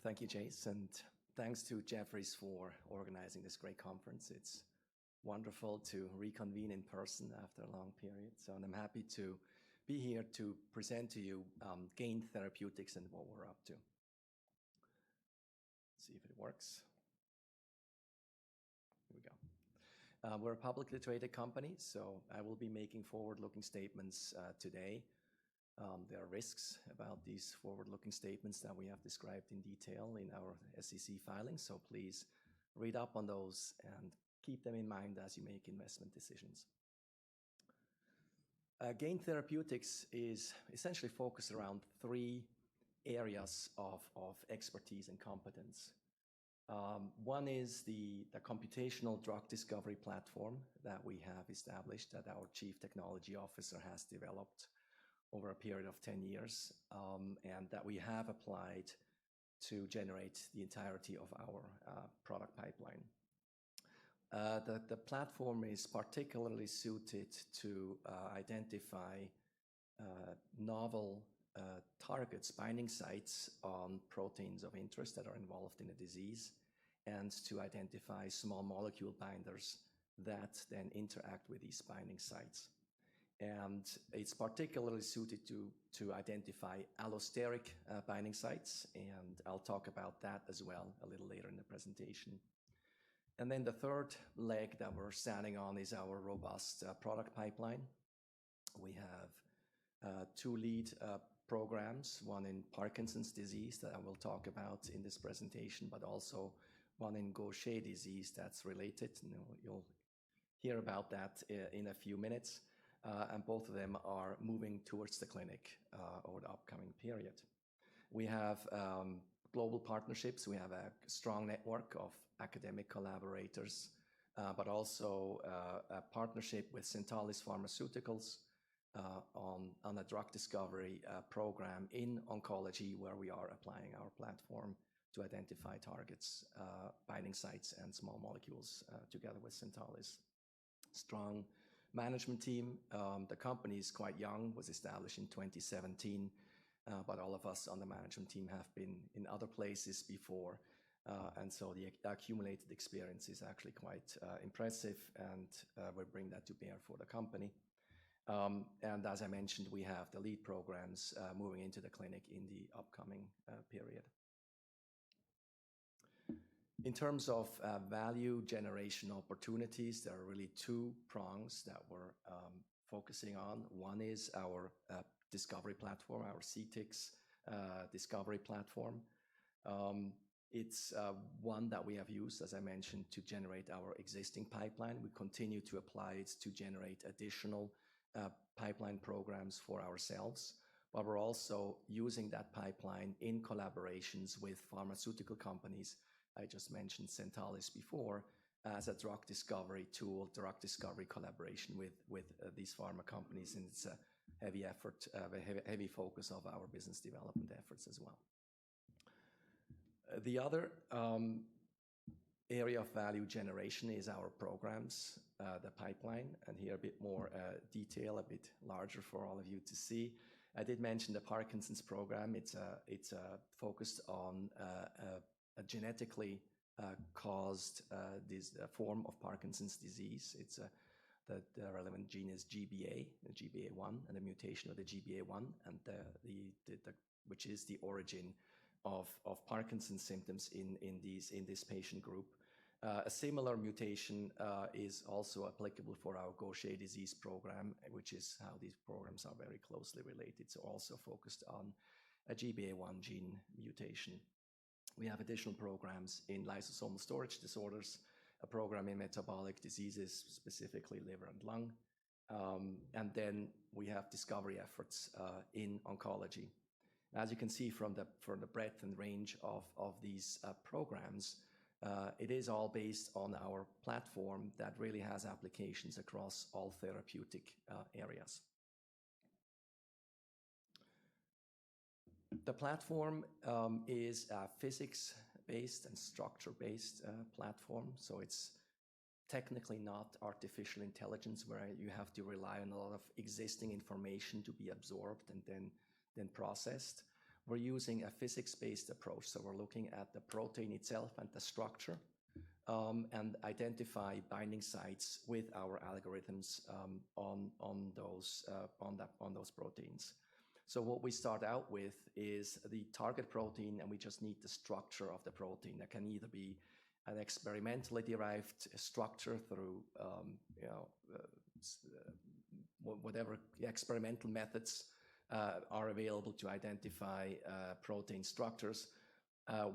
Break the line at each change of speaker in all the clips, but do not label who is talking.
Thank you, Jace, and thanks to Jefferies for organizing this great conference. It's wonderful to reconvene in person after a long period. So I'm happy to be here to present to you Gain Therapeutics and what we're up to. Let's see if it works. Here we go. We're a publicly traded company, so I will be making forward-looking statements today. There are risks about these forward-looking statements that we have described in detail in our SEC filings, so please read up on those and keep them in mind as you make investment decisions. Gain Therapeutics is essentially focused around three areas of expertise and competence. One is the computational drug discovery platform that we have established, that our Chief Technology Officer has developed over a period of 10 years, and that we have applied to generate the entirety of our product pipeline. The platform is particularly suited to identify novel targets, binding sites on proteins of interest that are involved in a disease, and to identify small molecule binders that then interact with these binding sites. And it's particularly suited to identify allosteric binding sites, and I'll talk about that as well a little later in the presentation. And then the third leg that we're standing on is our robust product pipeline. We have two lead programs, one in Parkinson's disease that I will talk about in this presentation, but also one in Gaucher disease that's related. You'll hear about that in a few minutes. And both of them are moving towards the clinic over the upcoming period. We have global partnerships. We have a strong network of academic collaborators, but also a partnership with Centalis Pharmaceuticals on a drug discovery program in oncology, where we are applying our platform to identify targets, binding sites, and small molecules together with Centalis. Strong management team. The company is quite young, was established in 2017, but all of us on the management team have been in other places before, and so the accumulated experience is actually quite impressive, and we'll bring that to bear for the company. And as I mentioned, we have the lead programs moving into the clinic in the upcoming period. In terms of value generation opportunities, there are really two prongs that we're focusing on. One is our discovery platform, our CTIX discovery platform. It's one that we have used, as I mentioned, to generate our existing pipeline. We continue to apply it to generate additional pipeline programs for ourselves, but we're also using that pipeline in collaborations with pharmaceutical companies. I just mentioned Centalis before as a drug discovery tool, drug discovery collaboration with these pharma companies, and it's a heavy effort, a heavy focus of our business development efforts as well. The other area of value generation is our programs, the pipeline, and here a bit more detail, a bit larger for all of you to see. I did mention the Parkinson's program. It's focused on a genetically caused this form of Parkinson's disease. It's the relevant gene is GBA1, and the mutation of the GBA1, and which is the origin of Parkinson's symptoms in this patient group. A similar mutation is also applicable for our Gaucher disease program, which is how these programs are very closely related. So also focused on a GBA1 gene mutation. We have additional programs in lysosomal storage disorders, a program in metabolic diseases, specifically liver and lung. And then we have discovery efforts in oncology. As you can see from the breadth and range of these programs, it is all based on our platform that really has applications across all therapeutic areas. The platform is a physics-based and structure-based platform, so it's technically not artificial intelligence where you have to rely on a lot of existing information to be absorbed and then processed. we're using a physics-based approach. So we're looking at the protein itself and the structure, and identify binding sites with our algorithms on those proteins. So what we start out with is the target protein, and we just need the structure of the protein. That can either be an experimentally derived structure through whatever experimental methods are available to identify protein structures.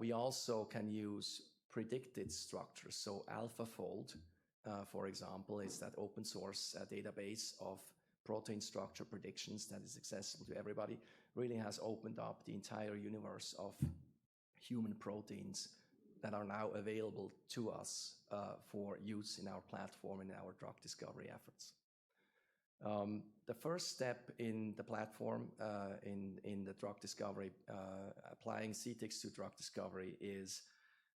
We also can use predicted structures. So AlphaFold, for example, is that open source database of protein structure predictions that is accessible to everybody, really has opened up the entire universe of human proteins that are now available to us for use in our platform, in our drug discovery efforts. The first step in the platform, in the drug discovery, applying CTIX to drug discovery is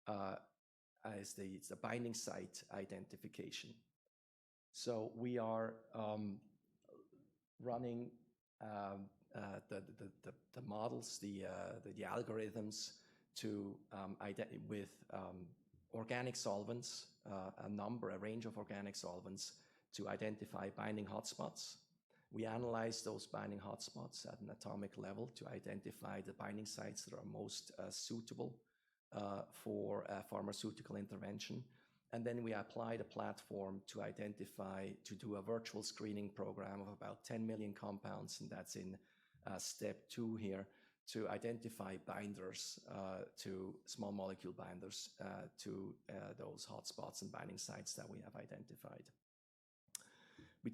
the binding site identification. So we are running the models, the algorithms to with organic solvents, a range of organic solvents, to identify binding hotspots. We analyze those binding hotspots at an atomic level to identify the binding sites that are most suitable for pharmaceutical intervention. And then we apply the platform to do a virtual screening program of about 10 million compounds, and that's in step 2 here, to identify binders, to small molecule binders to those hotspots and binding sites that we have identified. We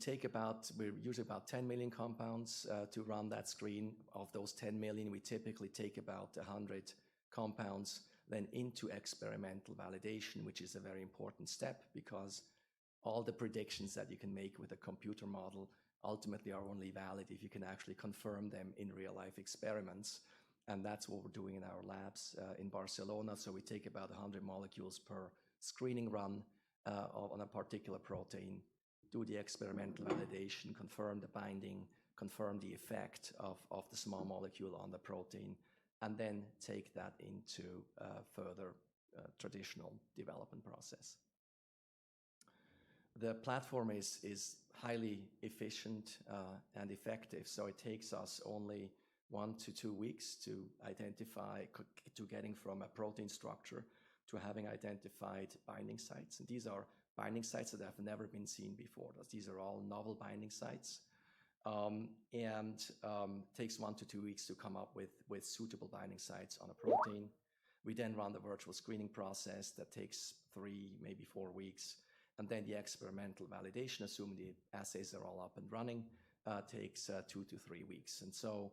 use about 10 million compounds to run that screen. Of those 10 million, we typically take about 100 compounds then into experimental validation, which is a very important step, because all the predictions that you can make with a computer model ultimately are only valid if you can actually confirm them in real-life experiments. And that's what we're doing in our labs in Barcelona. So we take about 100 molecules per screening run on a particular protein, do the experimental validation, confirm the binding, confirm the effect of the small molecule on the protein, and then take that into further traditional development process. The platform is highly efficient and effective, so it takes us only 1 to 2 weeks to identify, to getting from a protein structure to having identified binding sites. And these are binding sites that have never been seen before. These are all novel binding sites. Takes 1 to 2 weeks to come up with suitable binding sites on a protein. We then run the virtual screening process that takes 3, maybe 4 weeks. And then the experimental validation, assuming the assays are all up and running, takes 2 to 3 weeks. And so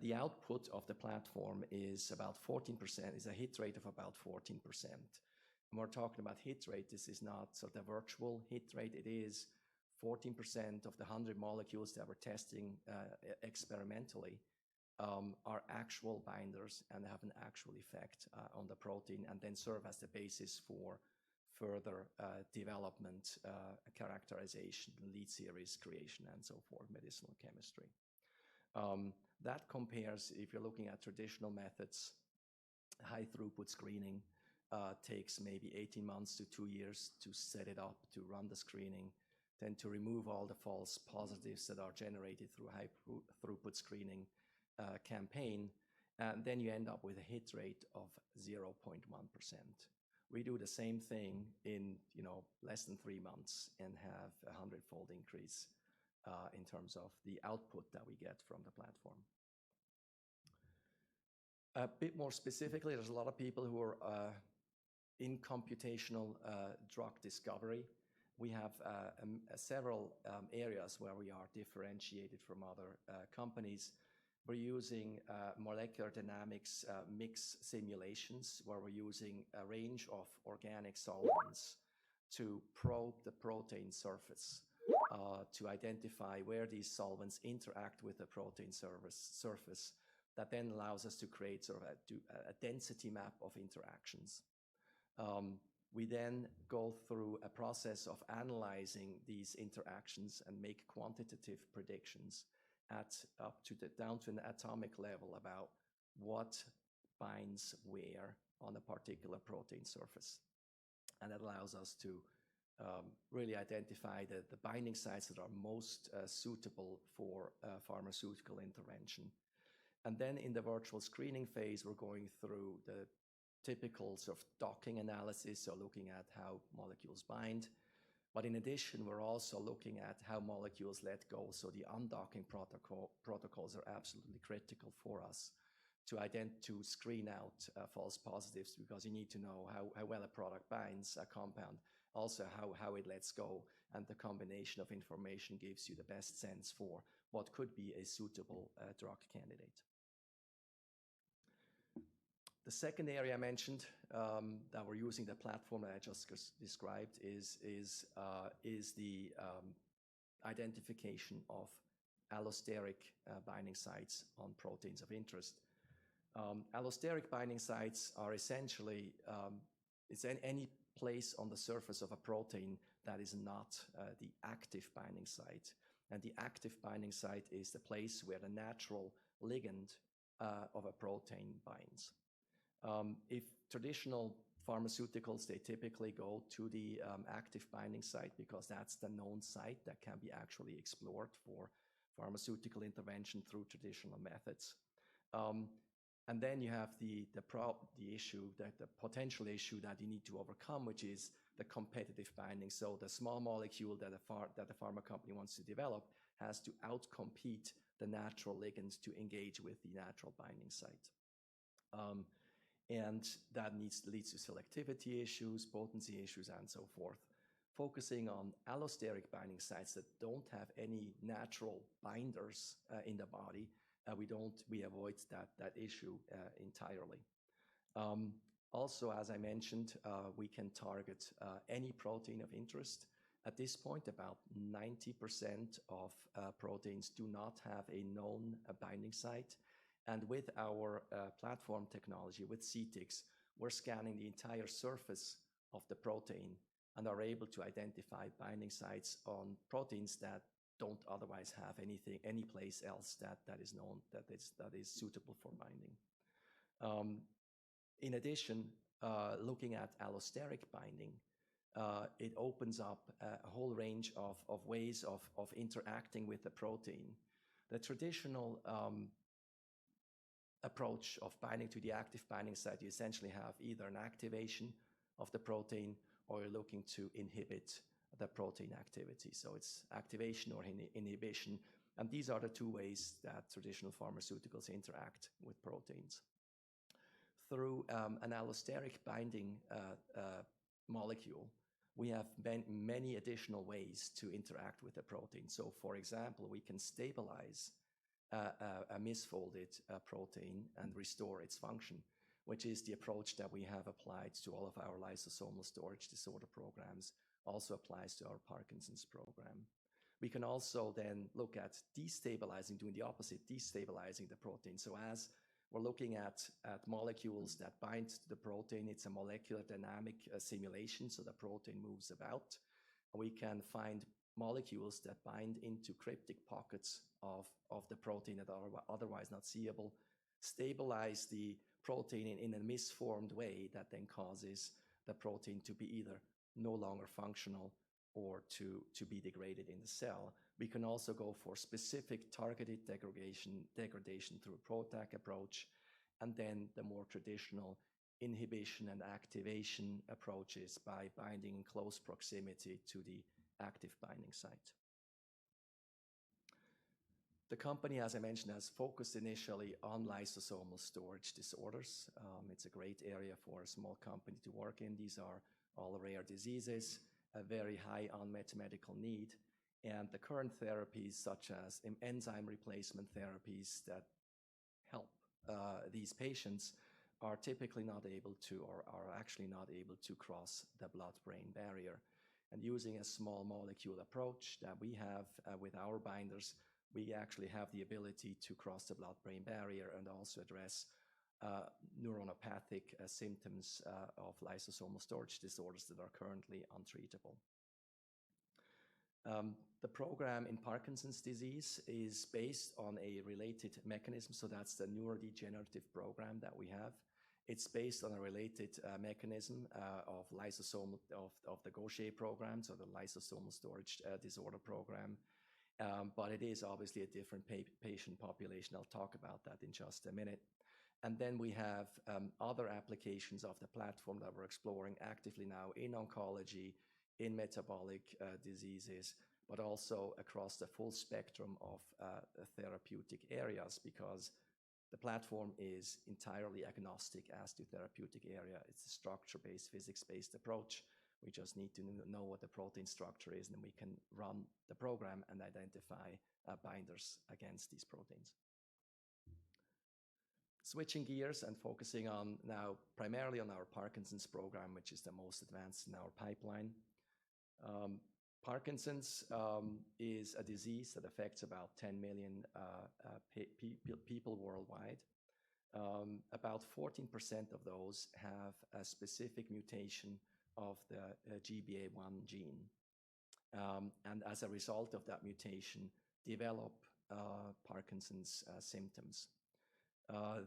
the output of the platform is about 14%, is a hit rate of about 14%. When we're talking about hit rate, this is not sort of a virtual hit rate. It is 14% of the 100 molecules that we're testing experimentally are actual binders and have an actual effect on the protein, and then serve as the basis for further development, characterization, lead series creation, and so forth, medicinal chemistry. That compares, if you're looking at traditional methods, high throughput screening takes maybe 18 months to 2 years to set it up, to run the screening, then to remove all the false positives that are generated through high throughput screening campaign, and then you end up with a hit rate of 0.1%. We do the same thing in less than 3 months and have a 100-fold increase in terms of the output that we get from the platform. A bit more specifically, there's a lot of people who are in computational drug discovery. We have several areas where we are differentiated from other companies. We're using molecular dynamics mix simulations, where we're using a range of organic solvents to probe the protein surface to identify where these solvents interact with the protein surface. That then allows us to create sort of a density map of interactions. We then go through a process of analyzing these interactions and make quantitative predictions down to an atomic level about what binds where on a particular protein surface. And that allows us to really identify the binding sites that are most suitable for pharmaceutical intervention. And then in the virtual screening phase, we're going through the typical sort of docking analysis, so looking at how molecules bind. But in addition, we're also looking at how molecules let go. So the undocking protocols are absolutely critical for us to screen out false positives, because you need to know how well a product binds a compound, also how it lets go, and the combination of information gives you the best sense for what could be a suitable drug candidate. The second area I mentioned that we're using the platform that I just described is the identification of allosteric binding sites on proteins of interest. Allosteric binding sites are essentially it's any place on the surface of a protein that is not the active binding site. And the active binding site is the place where the natural ligand of a protein binds. If traditional pharmaceuticals, they typically go to the active binding site because that's the known site that can be actually explored for pharmaceutical intervention through traditional methods. And then you have the issue, the potential issue that you need to overcome, which is the competitive binding. So the small molecule that the pharma company wants to develop has to outcompete the natural ligands to engage with the natural binding site. And that leads to selectivity issues, potency issues, and so forth. Focusing on allosteric binding sites that don't have any natural binders in the body, we avoid that issue entirely. Also, as I mentioned, we can target any protein of interest. At this point, about 90% of proteins do not have a known binding site. And with our platform technology, with CTIX, we're scanning the entire surface of the protein and are able to identify binding sites on proteins that don't otherwise have any place else that is known, that is suitable for binding. In addition, looking at allosteric binding, it opens up a whole range of ways of interacting with the protein. The traditional approach of binding to the active binding site, you essentially have either an activation of the protein or you're looking to inhibit the protein activity. So it's activation or inhibition. And these are the two ways that traditional pharmaceuticals interact with proteins. Through an allosteric binding molecule, we have many additional ways to interact with the protein. So for example, we can stabilize a misfolded protein and restore its function, which is the approach that we have applied to all of our lysosomal storage disorder programs, also applies to our Parkinson's program. We can also then look at destabilizing, doing the opposite, destabilizing the protein. So as we're looking at molecules that bind to the protein, it's a molecular dynamic simulation, so the protein moves about. We can find molecules that bind into cryptic pockets of the protein that are otherwise not seeable, stabilize the protein in a misformed way that then causes the protein to be either no longer functional or to be degraded in the cell. We can also go for specific targeted degradation through a PROTAC approach, and then the more traditional inhibition and activation approaches by binding in close proximity to the active binding site. The company, as I mentioned, has focused initially on lysosomal storage disorders. It's a great area for a small company to work in. These are all rare diseases, a very high unmet medical need. And the current therapies, such as enzyme replacement therapies that help these patients, are typically not able to, or are actually not able to cross the blood-brain barrier. And using a small molecule approach that we have with our binders, we actually have the ability to cross the blood-brain barrier and also address neuronopathic symptoms of lysosomal storage disorders that are currently untreatable. The program in Parkinson's disease is based on a related mechanism. So that's the neurodegenerative program that we have. It's based on a related mechanism of lysosome of the Gaucher program, so the lysosomal storage disorder program. But it is obviously a different patient population. I'll talk about that in just a minute. And then we have other applications of the platform that we're exploring actively now in oncology, in metabolic diseases, but also across the full spectrum of therapeutic areas, because the platform is entirely agnostic as to therapeutic area. It's a structure-based, physics-based approach. We just need to know what the protein structure is, and then we can run the program and identify binders against these proteins. Switching gears and focusing on now primarily on our Parkinson's program, which is the most advanced in our pipeline. Parkinson's is a disease that affects about 10 million people worldwide. About 14% of those have a specific mutation of the GBA1 gene. And as a result of that mutation, develop Parkinson's symptoms.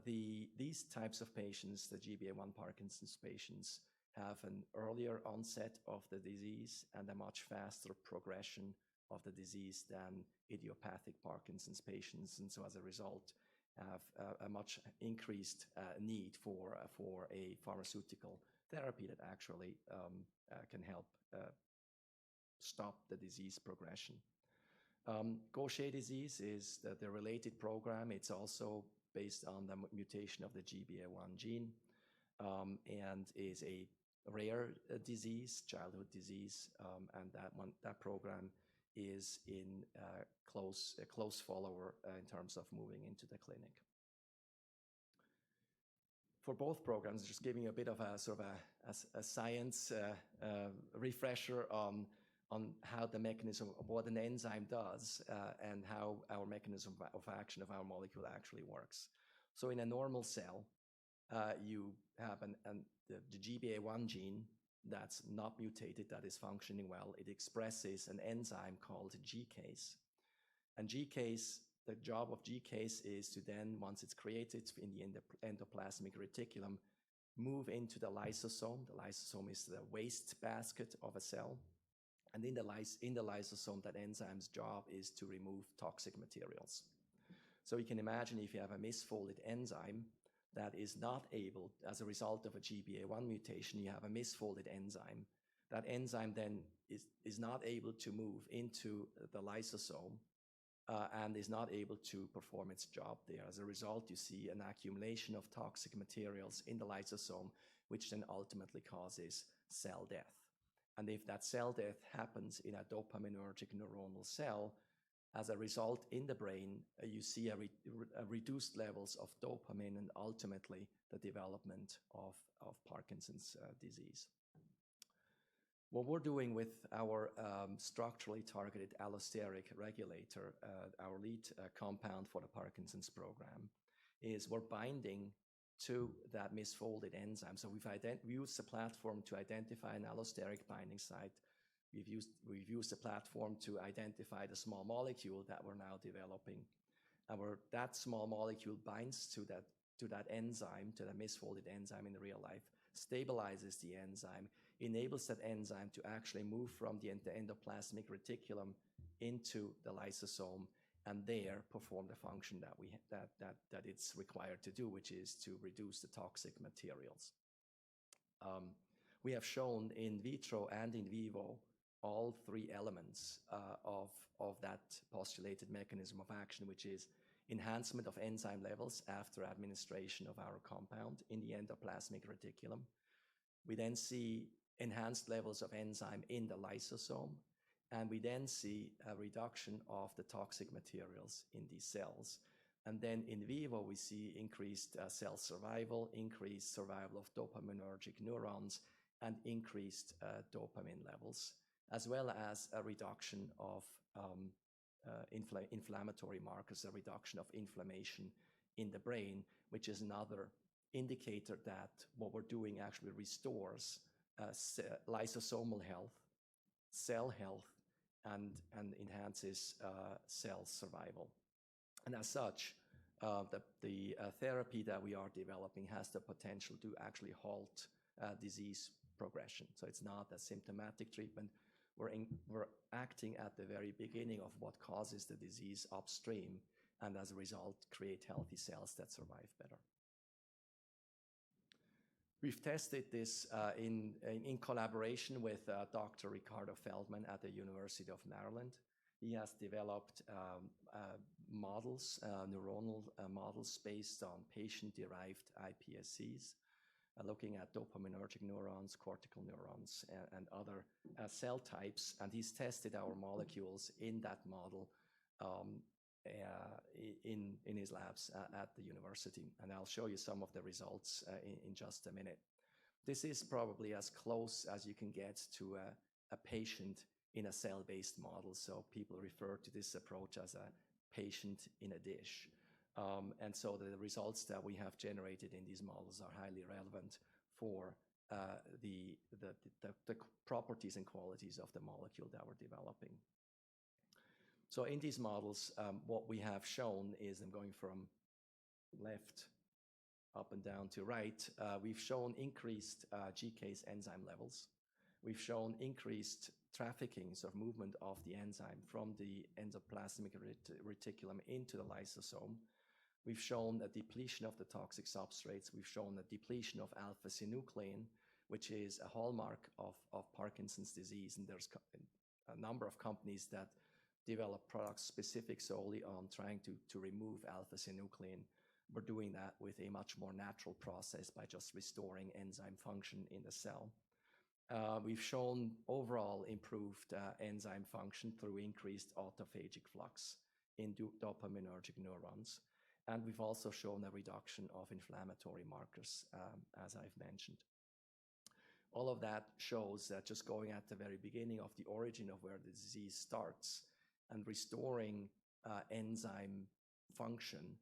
These types of patients, the GBA1 Parkinson's patients, have an earlier onset of the disease and a much faster progression of the disease than idiopathic Parkinson's patients. And so as a result, have a much increased need for a pharmaceutical therapy that actually can help stop the disease progression. Gaucher disease is the related program. It's also based on the mutation of the GBA1 gene and is a rare disease, childhood disease, and that program is in a close follower in terms of moving into the clinic. For both programs, just giving you a bit of a sort of a science refresher on how the mechanism of what an enzyme does and how our mechanism of action of our molecule actually works. So in a normal cell, you have the GBA1 gene that's not mutated, that is functioning well. It expresses an enzyme called GCase. And GCase, the job of GCase is to then, once it's created in the endoplasmic reticulum, move into the lysosome. The lysosome is the waste basket of a cell. And in the lysosome, that enzyme's job is to remove toxic materials. So you can imagine if you have a misfolded enzyme that is not able, as a result of a GBA1 mutation, you have a misfolded enzyme. That enzyme then is not able to move into the lysosome and is not able to perform its job there. As a result, you see an accumulation of toxic materials in the lysosome, which then ultimately causes cell death. And if that cell death happens in a dopaminergic neuronal cell, as a result in the brain, you see a reduced levels of dopamine and ultimately the development of Parkinson's disease. What we're doing with our structurally targeted allosteric regulator, our lead compound for the Parkinson's program, is we're binding to that misfolded enzyme. So we've used the platform to identify an allosteric binding site. We've used the platform to identify the small molecule that we're now developing. And that small molecule binds to that enzyme, to the misfolded enzyme in real life, stabilizes the enzyme, enables that enzyme to actually move from the endoplasmic reticulum into the lysosome, and there perform the function that it's required to do, which is to reduce the toxic materials. We have shown in vitro and in vivo all three elements of that postulated mechanism of action, which is enhancement of enzyme levels after administration of our compound in the endoplasmic reticulum. We then see enhanced levels of enzyme in the lysosome, and we then see a reduction of the toxic materials in these cells. And then in vivo, we see increased cell survival, increased survival of dopaminergic neurons, and increased dopamine levels, as well as a reduction of inflammatory markers, a reduction of inflammation in the brain, which is another indicator that what we're doing actually restores lysosomal health, cell health, and enhances cell survival. And as such, the therapy that we are developing has the potential to actually halt disease progression. So it's not a symptomatic treatment. We're acting at the very beginning of what causes the disease upstream, and as a result, create healthy cells that survive better. We've tested this in collaboration with Dr. Ricardo Feldman at the University of Maryland. He has developed models, neuronal models based on patient-derived IPSCs, looking at dopaminergic neurons, cortical neurons, and other cell types. And he's tested our molecules in that model in his labs at the university. And I'll show you some of the results in just a minute. This is probably as close as you can get to a patient in a cell-based model. So people refer to this approach as a patient in a dish. And so the results that we have generated in these models are highly relevant for the properties and qualities of the molecule that we're developing. So in these models, what we have shown is, I'm going from left up and down to right, we've shown increased GCase enzyme levels. We've shown increased trafficking, so movement of the enzyme from the endoplasmic reticulum into the lysosome. We've shown a depletion of the toxic substrates. We've shown a depletion of alpha-synuclein, which is a hallmark of Parkinson's disease. And there's a number of companies that develop products specific solely on trying to remove alpha-synuclein. We're doing that with a much more natural process by just restoring enzyme function in the cell. We've shown overall improved enzyme function through increased autophagic flux in dopaminergic neurons. And we've also shown a reduction of inflammatory markers, as I've mentioned. All of that shows that just going at the very beginning of the origin of where the disease starts and restoring enzyme function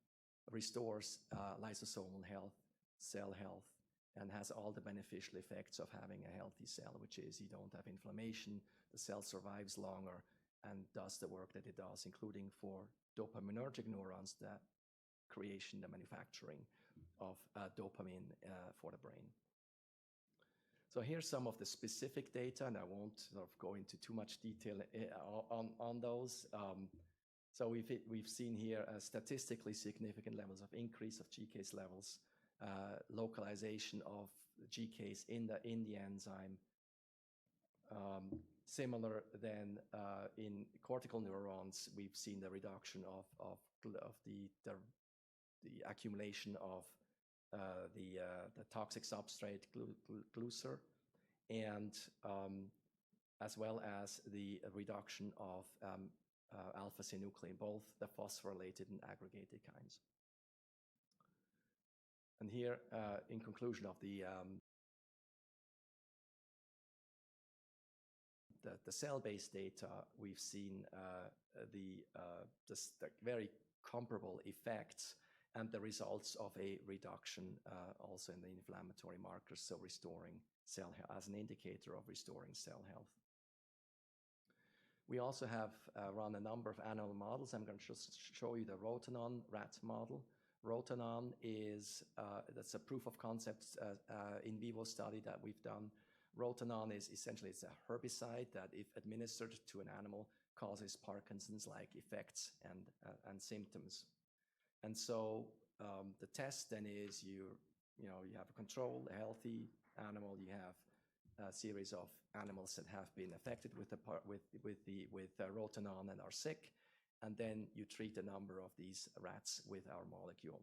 restores lysosomal health, cell health, and has all the beneficial effects of having a healthy cell, which is you don't have inflammation, the cell survives longer, and does the work that it does, including for dopaminergic neurons, the creation, the manufacturing of dopamine for the brain. So here's some of the specific data, and I won't sort of go into too much detail on those. So we've seen here statistically significant levels of increase of GCase levels, localization of GCase in the enzyme. Similar then in cortical neurons, we've seen the reduction of the accumulation of the toxic substrate GlcCer, and as well as the reduction of alpha-synuclein, both the phosphorylated and aggregated kinds. And here, in conclusion of the cell-based data, we've seen the very comparable effects and the results of a reduction also in the inflammatory markers, so restoring cell health as an indicator of restoring cell health. We also have run a number of animal models. I'm going to just show you the Rotenone Rat Model. Rotenone is, that's a proof of concept in vivo study that we've done. Rotenone is essentially, it's a herbicide that if administered to an animal causes Parkinson's-like effects and symptoms. And so the test then is you have a control, a healthy animal, you have a series of animals that have been affected with Rotenone and are sick, and then you treat a number of these rats with our molecule.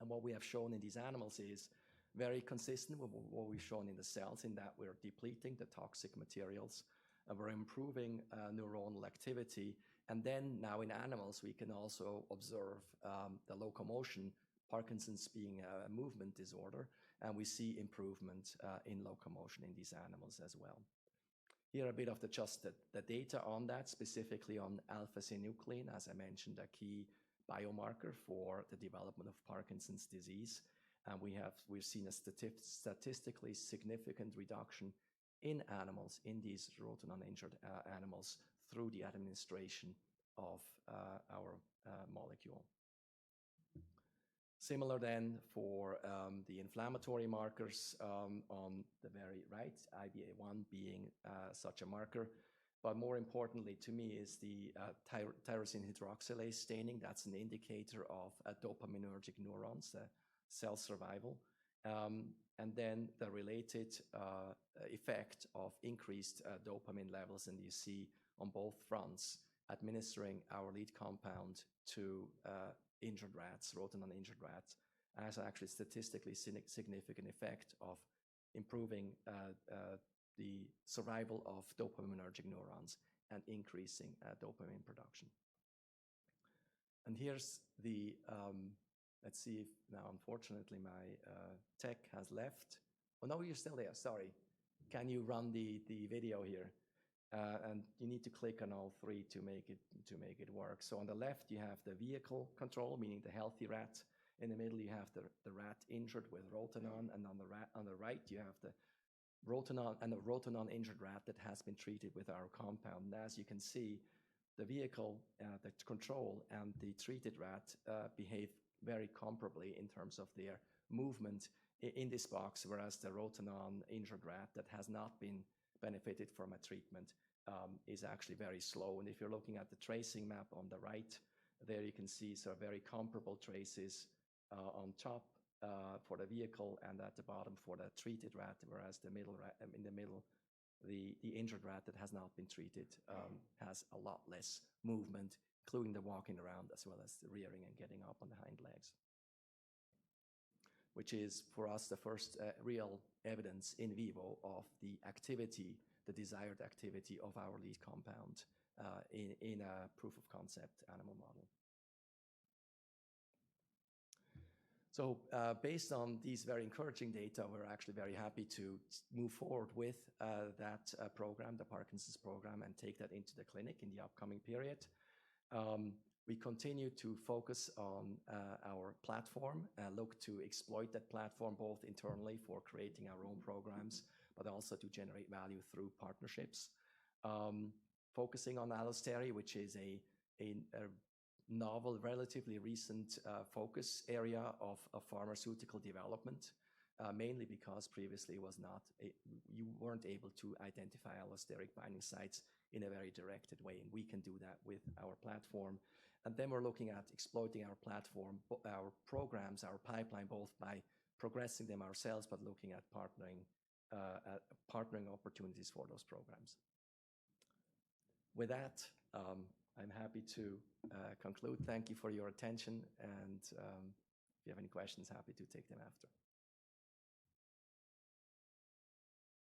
And what we have shown in these animals is very consistent with what we've shown in the cells, in that we're depleting the toxic materials, and we're improving neuronal activity. And then now in animals, we can also observe the locomotion, Parkinson's being a movement disorder, and we see improvement in locomotion in these animals as well. Here a bit of the data on that, specifically on alpha-synuclein, as I mentioned, a key biomarker for the development of Parkinson's disease. And we've seen a statistically significant reduction in animals, in these Rotenone injured animals, through the administration of our molecule. Similar then for the inflammatory markers on the very right, IBA1 being such a marker. But more importantly to me is the tyrosine hydroxylase staining. That's an indicator of dopaminergic neurons, cell survival. And then the related effect of increased dopamine levels, and you see on both fronts, administering our lead compound to injured rats, Rotenone injured rats, has actually statistically significant effect of improving the survival of dopaminergic neurons and increasing dopamine production. And here's the, let's see if now, unfortunately, my tech has left. Oh, no, you're still there, sorry. Can you run the video here? And you need to click on all three to make it work. So on the left, you have the vehicle control, meaning the healthy rat. In the middle, you have the rat injured with rotenone, and on the right, you have the rotenone injured rat that has been treated with our compound. And as you can see, the vehicle, the control, and the treated rat behave very comparably in terms of their movement in this box, whereas the rotenone injured rat that has not been benefited from a treatment is actually very slow. And if you're looking at the tracing map on the right, there you can see sort of very comparable traces on top for the vehicle and at the bottom for the treated rat, whereas the middle rat, in the middle, the injured rat that has not been treated has a lot less movement, including the walking around as well as the rearing and getting up on the hind legs, which is for us the first real evidence in vivo of the activity, the desired activity of our lead compound in a proof of concept animal model. So based on these very encouraging data, we're actually very happy to move forward with that program, the Parkinson's program, and take that into the clinic in the upcoming period. We continue to focus on our platform, look to exploit that platform both internally for creating our own programs, but also to generate value through partnerships. Focusing on allostery, which is a novel, relatively recent focus area of pharmaceutical development, mainly because previously you weren't able to identify allosteric binding sites in a very directed way, and we can do that with our platform. And then we're looking at exploiting our platform, our programs, our pipeline, both by progressing them ourselves, but looking at partnering opportunities for those programs. With that, I'm happy to conclude. Thank you for your attention, and if you have any questions, happy to take them after.